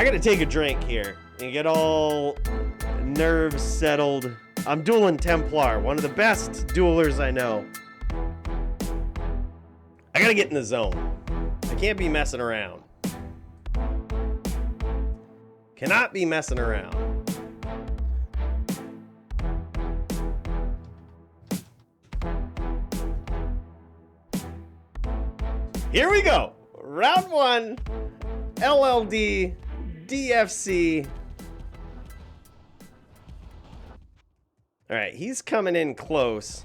I gotta take a drink here and get all nerves settled. I'm dueling Templar, one of the best duelers I know. I gotta get in the zone. I can't be messing around. Cannot be messing around. Here we go. Round 1. LLD. DFC. All right, he's coming in close.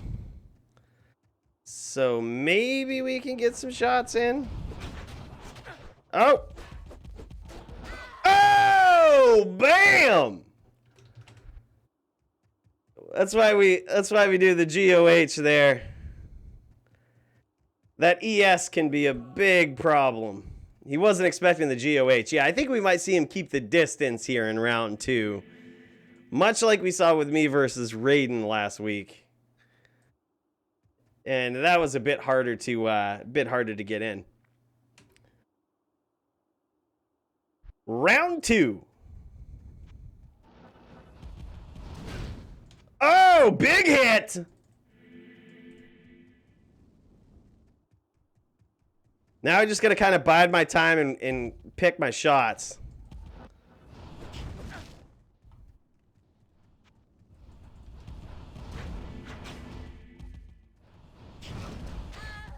So maybe we can get some shots in. Oh. Oh, bam. That's why we do the GOH there. That ES can be a big problem. He wasn't expecting the GOH. Yeah, I think we might see him keep the distance here in round 2. Much like we saw with me versus Raiden last week. And that was a bit harder to get in. Round 2. Oh, big hit! Now I just gotta kind of bide my time and pick my shots.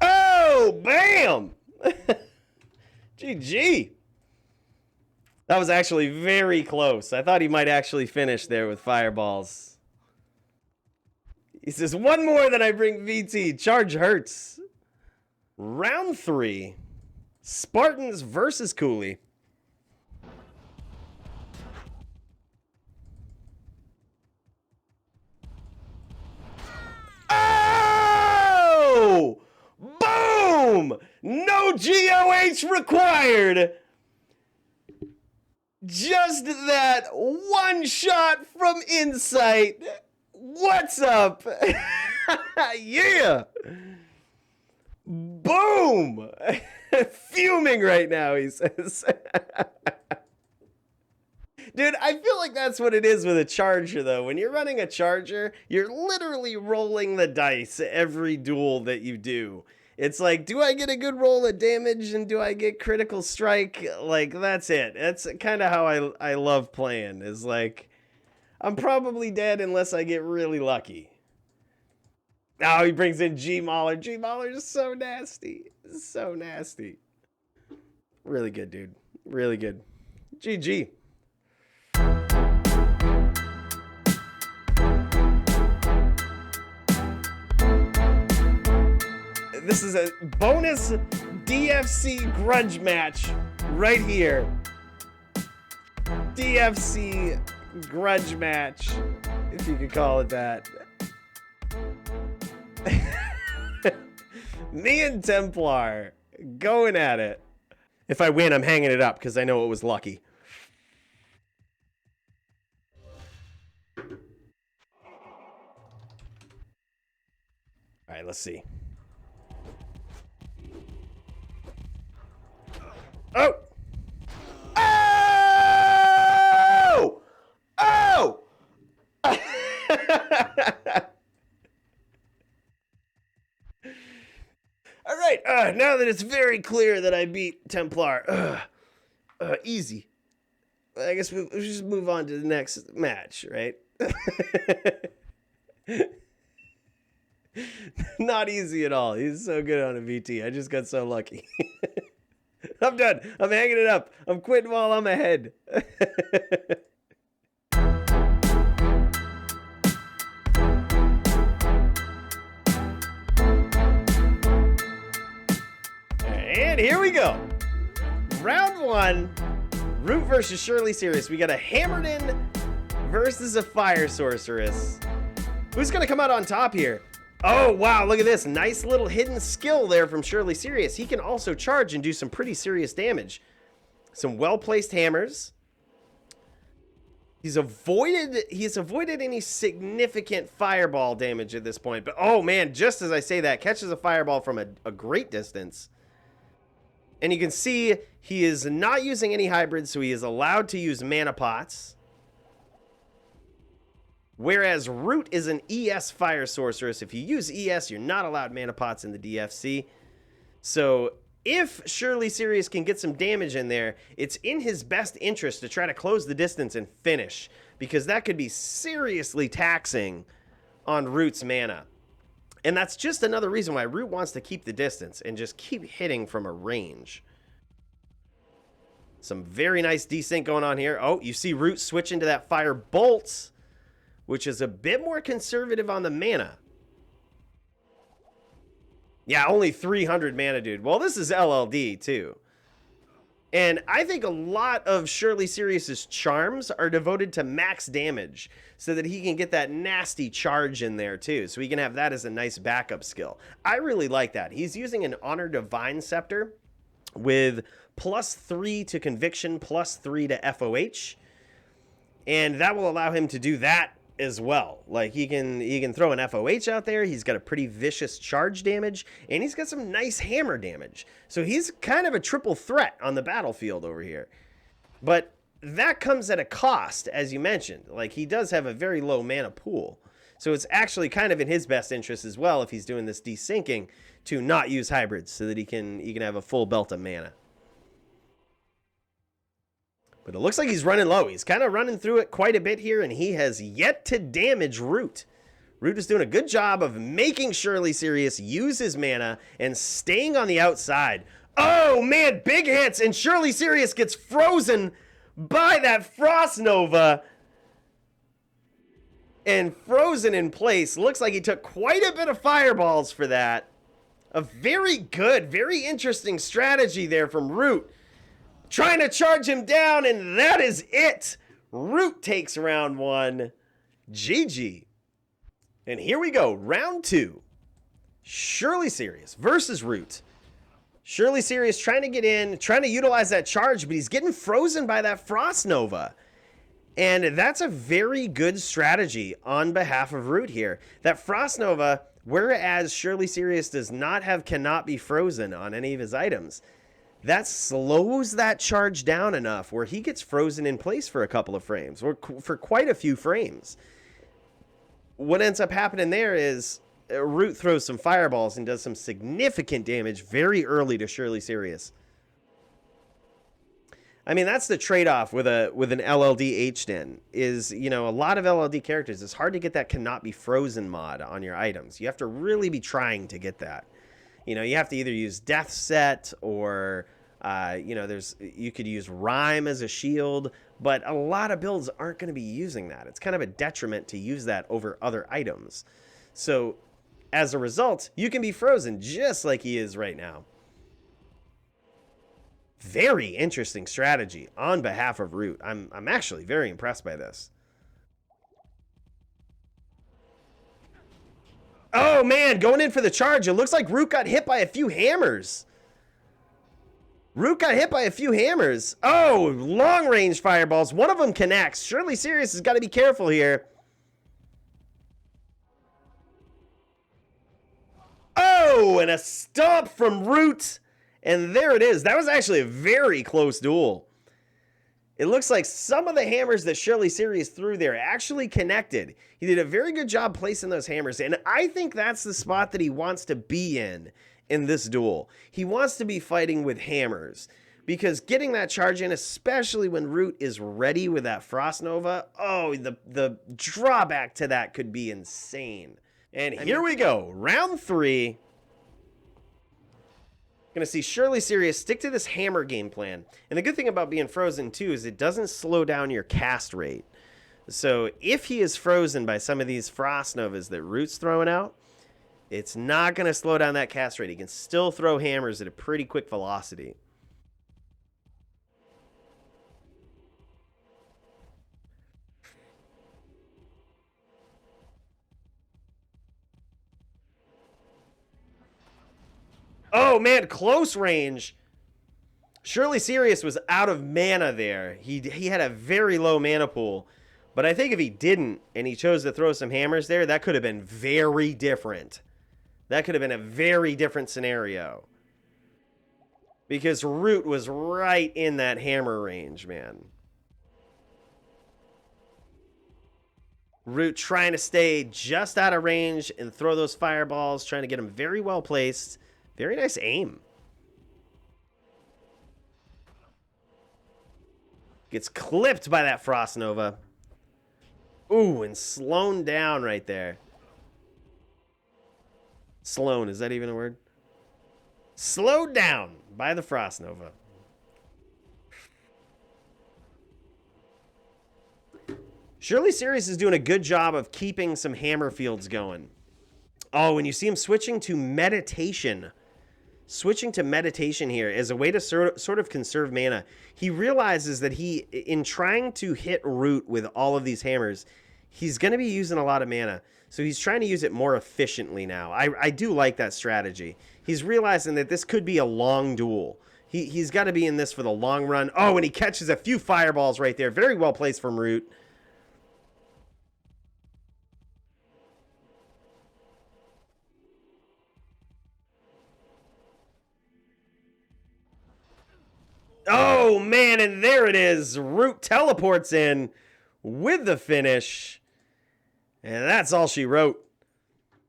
Oh, bam! GG. That was actually very close. I thought he might actually finish there with fireballs. He says, one more, then I bring VT. Charge hurts. Round 3. Spartans versus Coooley. Oh! Boom! No GOH required. Just that one shot from Insight. What's up? Yeah. Boom! Fuming right now, he says. Dude, I feel like that's what it is with a charger, though. When you're running a charger, you're literally rolling the dice every duel that you do. It's like, do I get a good roll of damage and do I get critical strike? Like, that's it. That's kind of how I love playing, is like, I'm probably dead unless I get really lucky. Oh, he brings in G-Mauler. G-Mauler is so nasty. So nasty. Really good, dude. Really good. GG. This is a bonus DFC Grudge match right here. DFC Grudge match, if you could call it that. Me and Templar going at it. If I win, I'm hanging it up because I know it was lucky. All right, let's see. Oh! Oh! Oh! All right, now that it's very clear that I beat Templar, easy. I guess we'll just move on to the next match, right? Not easy at all. He's so good on a VT. I just got so lucky. I'm done. I'm hanging it up. I'm quitting while I'm ahead. And here we go. Round 1. Root versus Shirley Serious. We got a Hammerdin versus a Fire Sorceress. Who's going to come out on top here? Oh, wow, look at this. Nice little hidden skill there from Shirley Serious. He can also charge and do some pretty serious damage. Some well-placed hammers. He's avoided any significant fireball damage at this point. But, oh, man, just as I say that, catches a fireball from a great distance. And you can see he is not using any hybrids, so he is allowed to use mana pots. Whereas Root is an ES fire sorceress. If you use ES, you're not allowed mana pots in the DFC. So if Surely Serious can get some damage in there, it's in his best interest to try to close the distance and finish, because that could be seriously taxing on Root's mana. And that's just another reason why Root wants to keep the distance and just keep hitting from a range. Some very nice desync going on here. Oh, you see Root switch into that Fire Bolt, which is a bit more conservative on the mana. Yeah, only 300 mana, dude. Well, this is LLD, too. And I think a lot of Surely Serious's charms are devoted to max damage so that he can get that nasty charge in there, too. So he can have that as a nice backup skill. I really like that. He's using an Honor Divine Scepter with +3 to Conviction, +3 to FOH. And that will allow him to do that as well. Like, he can throw an FOH out there. He's got a pretty vicious charge damage, and he's got some nice hammer damage. So he's kind of a triple threat on the battlefield over here. But that comes at a cost, as you mentioned. Like, he does have a very low mana pool. So it's actually kind of in his best interest as well, if he's doing this desyncing, to not use hybrids so that he can have a full belt of mana. But it looks like he's running low. He's kind of running through it quite a bit here, and he has yet to damage Root. Root is doing a good job of making Surely Serious use his mana and staying on the outside. Oh, man, big hits, and Surely Serious gets frozen by that Frost Nova. And frozen in place. Looks like he took quite a bit of fireballs for that. A very good, very interesting strategy there from Root. Trying to charge him down, and that is it. Root takes round 1. GG. And here we go, round 2. Surely Serious versus Root. Surely Serious trying to get in, trying to utilize that charge, but he's getting frozen by that Frost Nova. And that's a very good strategy on behalf of Root here. That Frost Nova, whereas Surely Serious does not have cannot be frozen on any of his items, that slows that charge down enough where he gets frozen in place for a couple of frames, or for quite a few frames. What ends up happening there is Root throws some fireballs and does some significant damage very early to Surely Serious. I mean, that's the trade-off with an LLD HDen is, you know, a lot of LLD characters, it's hard to get that cannot be frozen mod on your items. You have to really be trying to get that. You know, you have to either use Death Set or, you know, you could use Rhyme as a shield, but a lot of builds aren't going to be using that. It's kind of a detriment to use that over other items. So, as a result, you can be frozen just like he is right now. Very interesting strategy on behalf of Root. I'm actually very impressed by this. Oh, man, going in for the charge. It looks like Root got hit by a few hammers. Root got hit by a few hammers. Oh, long-range fireballs. One of them connects. Surely Serious has got to be careful here. Oh, and a stomp from Root. And there it is. That was actually a very close duel. It looks like some of the hammers that Surely Serious threw there actually connected. He did a very good job placing those hammers, and I think that's the spot that he wants to be in this duel. He wants to be fighting with hammers, because getting that charge in, especially when Root is ready with that Frost Nova, oh, the drawback to that could be insane. And here we go, round 3. Going to see Surely Serious stick to this hammer game plan. And the good thing about being frozen too is it doesn't slow down your cast rate. So if he is frozen by some of these Frost Novas that Root's throwing out, it's not going to slow down that cast rate. He can still throw hammers at a pretty quick velocity. Oh, man, close range. Surely Serious was out of mana there. He had a very low mana pool. But I think if he didn't, and he chose to throw some hammers there, that could have been very different. That could have been a very different scenario. because Root was right in that hammer range, man. Root trying to stay just out of range and throw those fireballs, trying to get them very well placed. Very nice aim. Gets clipped by that Frost Nova. Ooh, and slowed down right there. Slown, is that even a word? Slowed down by the Frost Nova. Shirley Series is doing a good job of keeping some hammer fields going. Oh, and you see him switching to meditation. Switching to meditation here as a way to sort of conserve mana. He realizes that in trying to hit Root with all of these hammers, he's going to be using a lot of mana. So he's trying to use it more efficiently now. I do like that strategy. He's realizing that this could be a long duel. He's got to be in this for the long run. Oh, and he catches a few fireballs right there. Very well placed from Root. Oh, man, and there it is. Root teleports in with the finish. And that's all she wrote.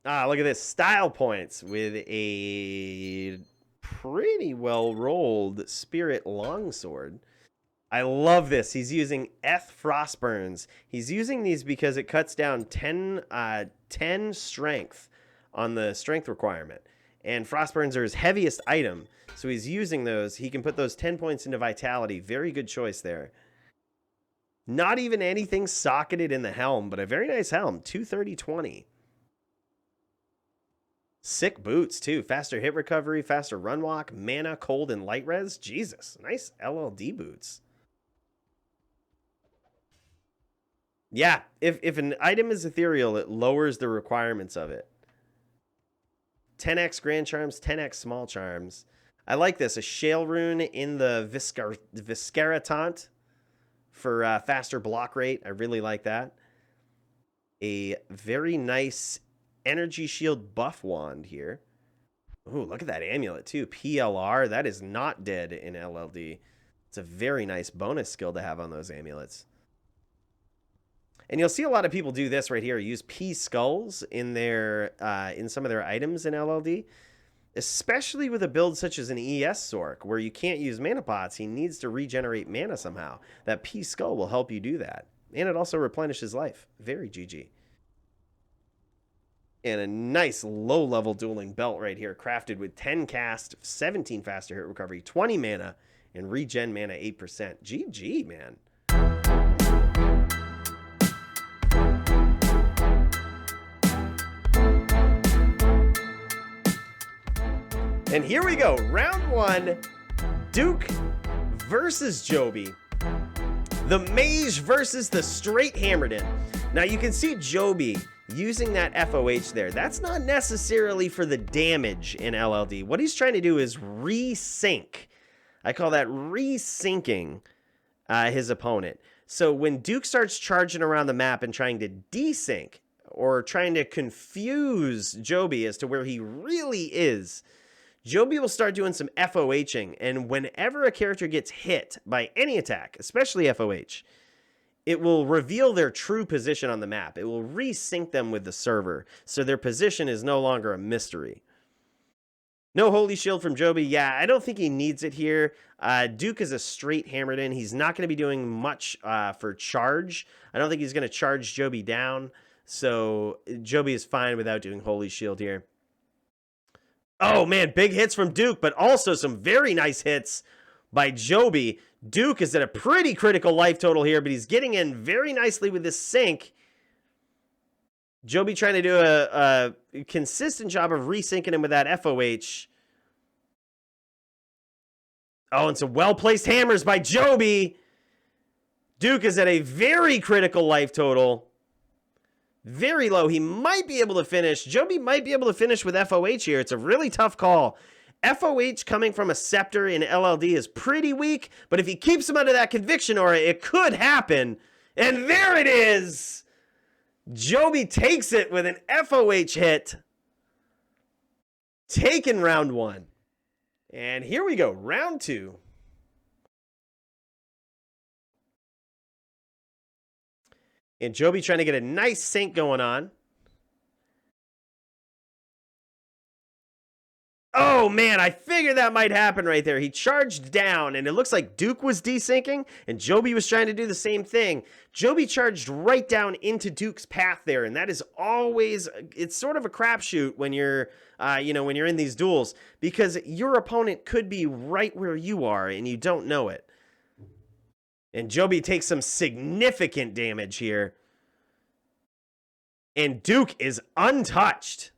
Ah, look at this. Style points with a pretty well-rolled Spirit Longsword. I love this. He's using Frostburns. He's using these because it cuts down 10 strength on the strength requirement. And Frostburns are his heaviest item. So he's using those. He can put those 10 points into Vitality. Very good choice there. Not even anything socketed in the helm, but a very nice helm. 230-20. Sick boots, too. Faster hit recovery, faster run walk, mana, cold, and light res. Jesus. Nice LLD boots. Yeah, if an item is ethereal, it lowers the requirements of it. 10x Grand Charms, 10x Small Charms. I like this. A Shale Rune in the Visceratant for faster block rate. I really like that. A very nice Energy Shield buff wand here. Ooh, look at that amulet too. PLR. That is not dead in LLD. It's a very nice bonus skill to have on those amulets. And you'll see a lot of people do this right here. Use P skulls in their in some of their items in LLD. Especially with a build such as an ES Sorc, where you can't use mana pots, he needs to regenerate mana somehow. That P Skull will help you do that. And it also replenishes life. Very GG. And a nice low-level dueling belt right here, crafted with 10 cast, 17 faster hit recovery, 20 mana, and regen mana 8%. GG, man. And here we go, round one, Dook versus Joby. The Mage versus the straight Hammerdin. Now you can see Joby using that FOH there. That's not necessarily for the damage in LLD. What he's trying to do is resync. I call that resyncing his opponent. So when Dook starts charging around the map and trying to desync, or trying to confuse Joby as to where he really is, Joby will start doing some FOHing, and whenever a character gets hit by any attack, especially FOH, it will reveal their true position on the map. It will resync them with the server, so their position is no longer a mystery. No Holy Shield from Joby. Yeah, I don't think he needs it here. Dook is a straight Hammerdin. He's not going to be doing much for charge. I don't think he's going to charge Joby down, so Joby is fine without doing Holy Shield here. Oh, man, big hits from Dook, but also some very nice hits by Joby. Dook is at a pretty critical life total here, but he's getting in very nicely with this sync. Joby trying to do a consistent job of resyncing him with that FOH. Oh, and some well-placed hammers by Joby. Dook is at a very critical life total. Very low. He might be able to finish. Joby might be able to finish with FOH here. It's a really tough call. FOH coming from a Scepter in LLD is pretty weak, but if he keeps him under that Conviction Aura, it could happen. And there it is! Joby takes it with an FOH hit. Taken round one. And here we go, round 2. And Joby trying to get a nice sync going on. Oh, man, I figured that might happen right there. He charged down, and it looks like Dook was desyncing, and Joby was trying to do the same thing. Joby charged right down into Dook's path there, and that is always, it's sort of a crapshoot when you're, when you're in these duels, because your opponent could be right where you are, and you don't know it. And Joby takes some significant damage here. And Dook is untouched.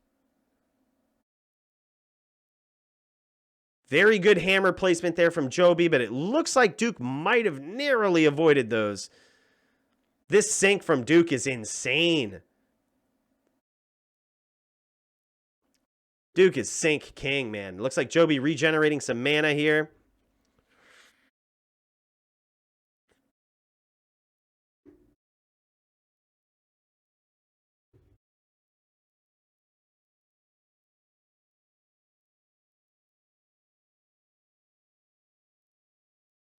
Very good hammer placement there from Joby, but it looks like Dook might have narrowly avoided those. This sync from Dook is insane. Dook is sync king, man. Looks like Joby regenerating some mana here.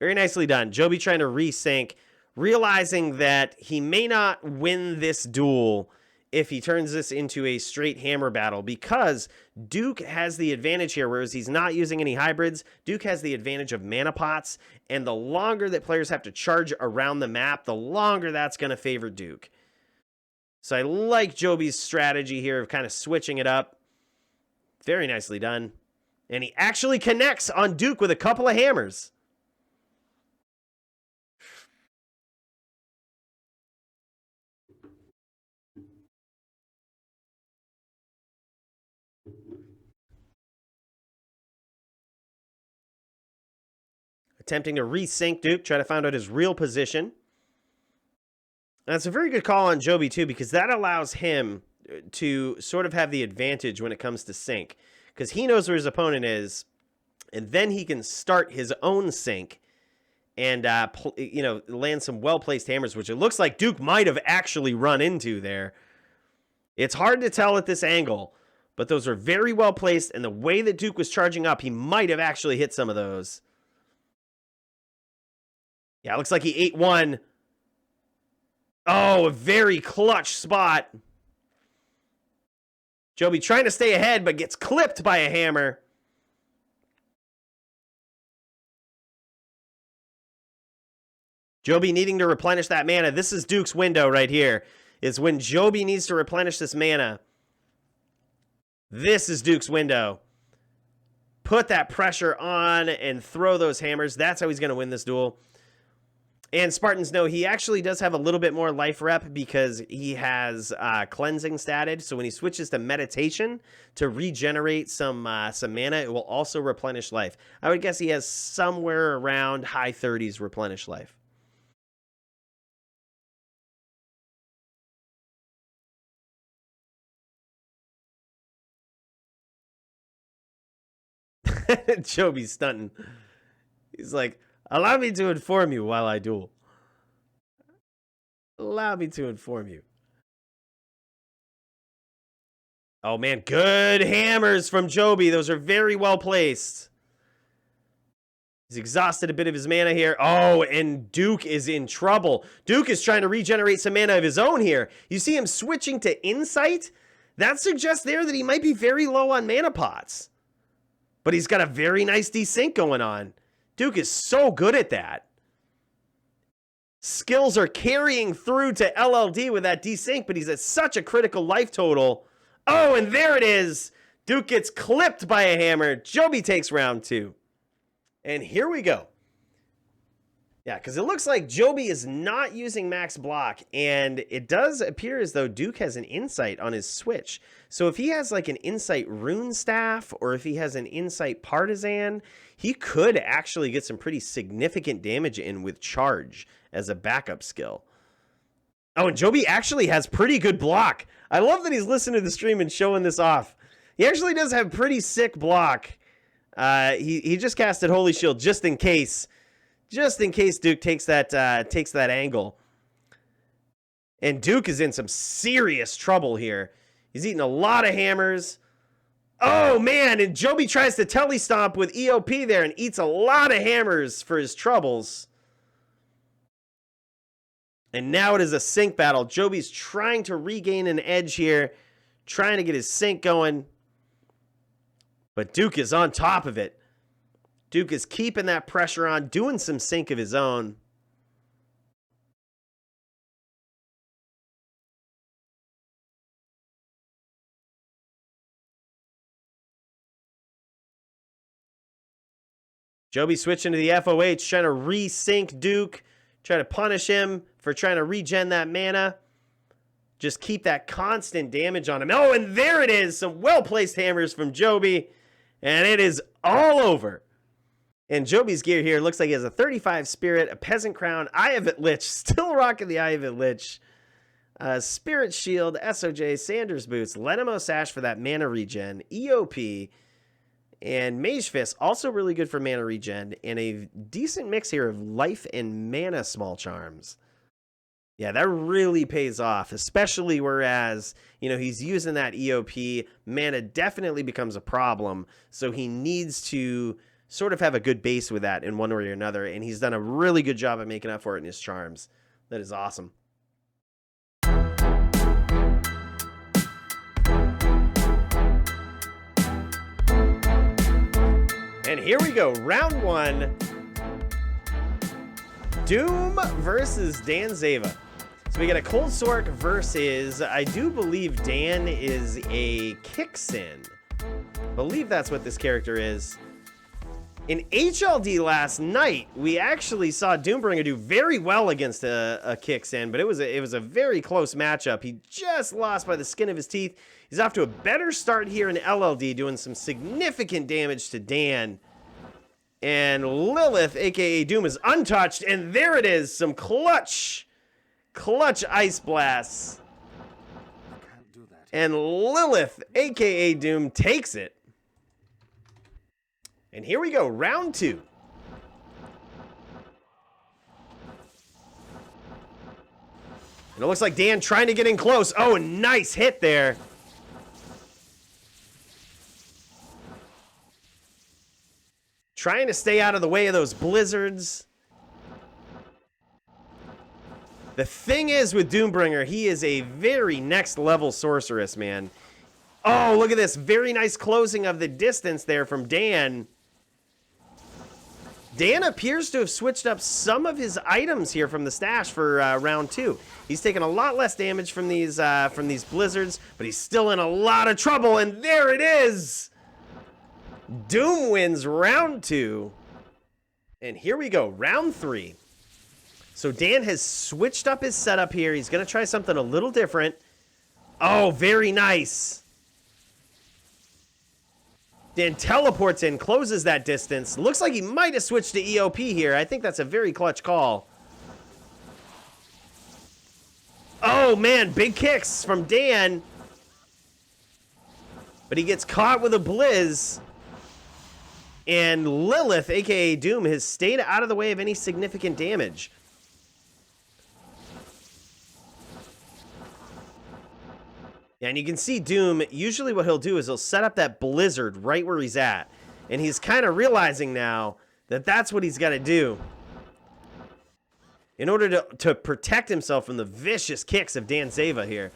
Very nicely done. Joby trying to resync, realizing that he may not win this duel if he turns this into a straight hammer battle, because Dook has the advantage here, whereas he's not using any hybrids. Dook has the advantage of mana pots, and the longer that players have to charge around the map, the longer that's going to favor Dook. So I like Joby's strategy here of kind of switching it up. Very nicely done. And he actually connects on Dook with a couple of hammers. Attempting to resync Dook, try to find out his real position. And it's a very good call on Joby, too, because that allows him to sort of have the advantage when it comes to sync, because he knows where his opponent is, and then he can start his own sync and, land some well-placed hammers, which it looks like Dook might have actually run into there. It's hard to tell at this angle, but those are very well placed, and the way that Dook was charging up, he might have actually hit some of those. Yeah, it looks like he ate one. Oh, a very clutch spot. Joby trying to stay ahead, but gets clipped by a hammer. Joby needing to replenish that mana. This is Dook's window right here. Is when Joby needs to replenish this mana. This is Dook's window. Put that pressure on and throw those hammers. That's how he's going to win this duel. And Spartans know he actually does have a little bit more life rep because he has cleansing statted. So when he switches to meditation to regenerate some mana, it will also replenish life. I would guess he has somewhere around high 30s replenish life. Joby's stunting. He's like, allow me to inform you while I duel. Allow me to inform you. Oh, man. Good hammers from Joby. Those are very well placed. He's exhausted a bit of his mana here. Oh, and Dook is in trouble. Dook is trying to regenerate some mana of his own here. You see him switching to Insight? That suggests there that he might be very low on mana pots. But he's got a very nice desync going on. Dook is so good at that. Skills are carrying through to LLD with that desync, but he's at such a critical life total. Oh, and there it is. Dook gets clipped by a hammer. Joby takes round 2. And here we go. Yeah, because it looks like Joby is not using max block, and it does appear as though Dook has an Insight on his switch. So if he has like an Insight Rune Staff, or if he has an Insight Partisan, he could actually get some pretty significant damage in with Charge as a backup skill. Oh, and Joby actually has pretty good block. I love that he's listening to the stream and showing this off. He actually does have pretty sick block. He just casted Holy Shield just in case. Just in case Dook takes that angle. And Dook is in some serious trouble here. He's eating a lot of hammers. Oh, man, and Joby tries to telestomp with EOP there and eats a lot of hammers for his troubles. And now it is a sync battle. Joby's trying to regain an edge here, trying to get his sync going. But Dook is on top of it. Dook is keeping that pressure on, doing some sync of his own. Joby switching to the FOH, trying to resync Dook, try to punish him for trying to regen that mana. Just keep that constant damage on him. Oh, and there it is. Some well-placed hammers from Joby. And it is all over. And Joby's gear here looks like he has a 35 Spirit, a Peasant Crown, Eye of It Lich, still rocking the Eye of It Lich, Spirit Shield, SOJ, Sanders Boots, Lenimo Sash for that mana regen, EOP, and Mage Fist, also really good for mana regen, and a decent mix here of life and mana small charms. Yeah, that really pays off, especially whereas, you know, he's using that EOP, mana definitely becomes a problem, so he needs to sort of have a good base with that in one way or another, and he's done a really good job at making up for it in his charms. That is awesome. And here we go, round one. Doom versus Danzeva. So we got a Cold Sorc versus, I do believe Dan is a Kicksin. I believe that's what this character is. In HLD last night, we actually saw Doombringer do very well against a Kicksin, but it was a very close matchup. He just lost by the skin of his teeth. He's off to a better start here in LLD, doing some significant damage to Dan. And Lilith, aka Doom, is untouched, and there it is, some clutch Ice Blasts. And Lilith, aka Doom, takes it. And here we go, round two. And it looks like Dan trying to get in close. Oh, nice hit there. Trying to stay out of the way of those blizzards. The thing is with Doombringer, he is a very next level sorceress, man. Oh, look at this. Very nice closing of the distance there from Dan. Dan appears to have switched up some of his items here from the stash for round two. He's taken a lot less damage from these blizzards, but he's still in a lot of trouble, and there it is! Doom wins round two. And here we go, round three. So Dan has switched up his setup here. He's going to try something a little different. Oh, very nice. Dan teleports in, closes that distance. Looks like he might have switched to EOP here. I think that's a very clutch call. Oh, man, big kicks from Dan. But he gets caught with a Blizz. And Lilith, a.k.a. Doom, has stayed out of the way of any significant damage. And you can see Doom, usually what he'll do is he'll set up that blizzard right where he's at. And he's kind of realizing now that that's what he's got to do in order to protect himself from the vicious kicks of Danzeva here.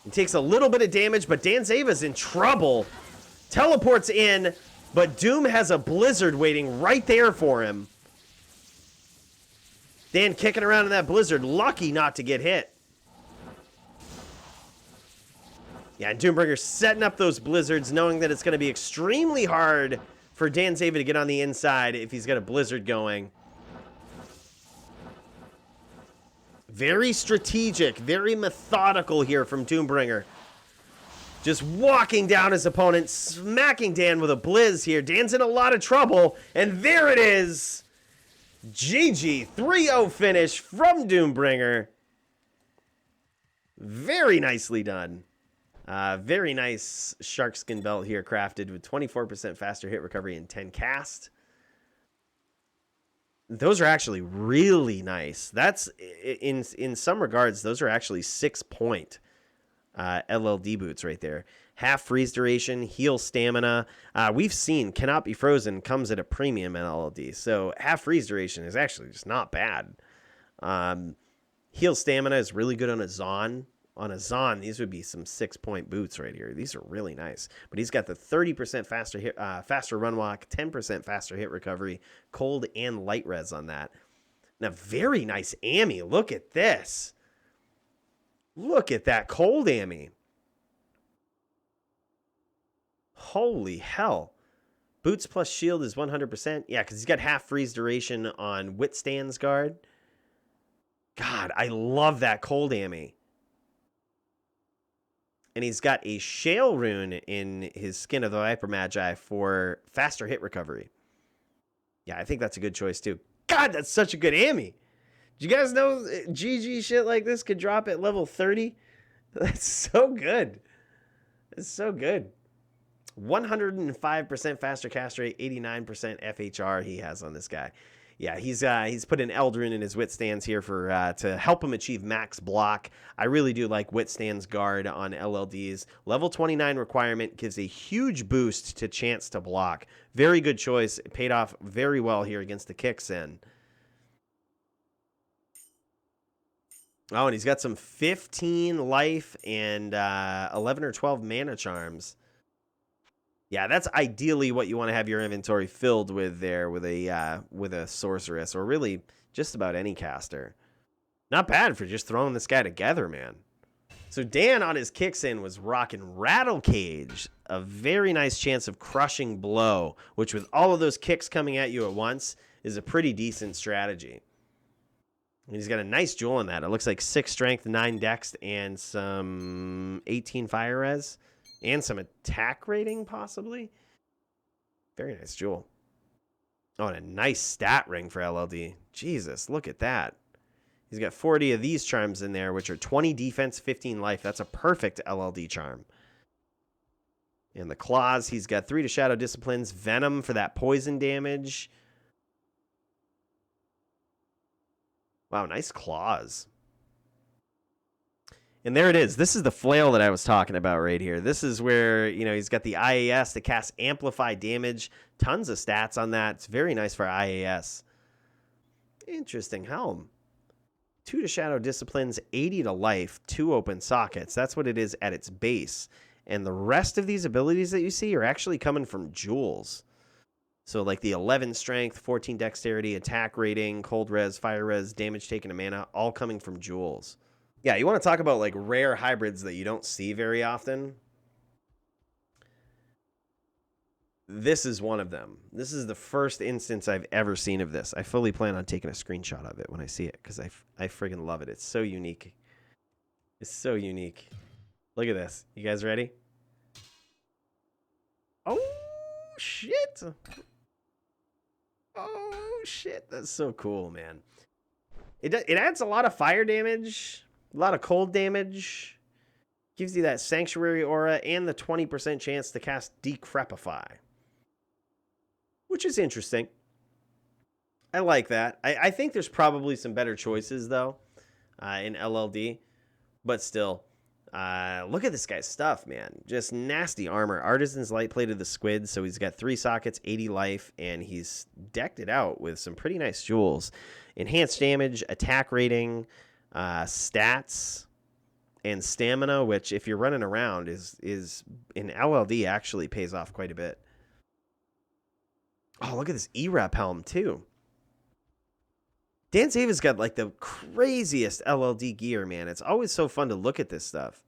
He takes a little bit of damage, but Danzeva's in trouble. Teleports in, but Doom has a blizzard waiting right there for him. Dan kicking around in that blizzard, lucky not to get hit. Yeah, and Doombringer setting up those blizzards, knowing that it's going to be extremely hard for Danzeva to get on the inside if he's got a blizzard going. Very strategic, very methodical here from Doombringer. Just walking down his opponent, smacking Dan with a blizz here. Dan's in a lot of trouble, and there it is. GG, 3-0 finish from Doombringer. Very nicely done. Very nice shark skin belt here, crafted with 24% faster hit recovery and 10 cast. Those are actually really nice. That's, in some regards, those are actually 6-point LLD boots right there. Half freeze duration, heal stamina. We've seen cannot be frozen comes at a premium in LLD. So half freeze duration is actually just not bad. Heal stamina is really good on a Zon. On a Zon, these would be some 6-point boots right here. These are really nice. But he's got the 30% faster hit, faster run walk, 10% faster hit recovery, cold and light res on that. Now, very nice Ammy. Look at this. Look at that cold Ammy. Holy hell. Boots plus shield is 100%. Yeah, because he's got half freeze duration on Withstand's guard. God, I love that cold Ammy. And he's got a Shale Rune in his Skin of the Viper Magi for faster hit recovery. Yeah, I think that's a good choice too. God, that's such a good Ammy. Did you guys know GG shit like this could drop at level 30? That's so good. It's so good. 105% faster cast rate, 89% FHR he has on this guy. Yeah, he's put an Eldrin in his Withstands here for to help him achieve max block. I really do like Withstand's guard on LLDs. Level 29 requirement gives a huge boost to chance to block. Very good choice. It paid off very well here against the Kixen. Oh, and he's got some 15 life and 11 or 12 mana charms. Yeah, that's ideally what you want to have your inventory filled with there with a sorceress or really just about any caster. Not bad for just throwing this guy together, man. So Dan on his kicks in was rocking Rattle Cage, a very nice chance of crushing blow, which with all of those kicks coming at you at once is a pretty decent strategy. And he's got a nice jewel in that. It looks like 6 strength, 9 dex, and some 18 fire res. And some attack rating, possibly. Very nice jewel. Oh, and a nice stat ring for LLD. Jesus, look at that. He's got 40 of these charms in there, which are 20 defense, 15 life. That's a perfect LLD charm. And the claws, he's got 3 to Shadow Disciplines, Venom for that poison damage. Wow, nice claws. And there it is. This is the flail that I was talking about right here. This is where, you know, he's got the IAS to cast amplify damage. Tons of stats on that. It's very nice for IAS. Interesting helm. 2 to Shadow Disciplines, 80 to life, 2 open sockets. That's what it is at its base. And the rest of these abilities that you see are actually coming from jewels. So like the 11 strength, 14 dexterity, attack rating, cold res, fire res, damage taken to mana, all coming from jewels. Yeah, you want to talk about like rare hybrids that you don't see very often. This is one of them. This is the first instance I've ever seen of this. I fully plan on taking a screenshot of it when I see it because I friggin' love it. It's so unique. It's so unique. Look at this. You guys ready? Oh, shit. Oh, shit. That's so cool, man. It adds a lot of fire damage. A lot of cold damage. Gives you that Sanctuary aura and the 20% chance to cast Decrepify. Which is interesting. I like that. I think there's probably some better choices, though, in LLD. But still, look at this guy's stuff, man. Just nasty armor. Artisan's light plated the squid, so he's got 3 sockets, 80 life, and he's decked it out with some pretty nice jewels. Enhanced damage, attack rating, stats, and stamina, which if you're running around is in LLD actually pays off quite a bit. Oh, look at this E-Rep helm too. Danzeva's got like the craziest LLD gear, man. It's always so fun to look at this stuff.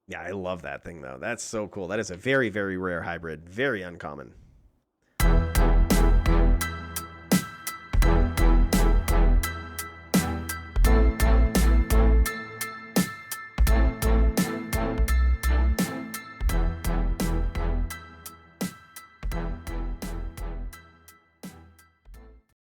Yeah, I love that thing though. That's so cool. That is a very, very rare hybrid. Very uncommon.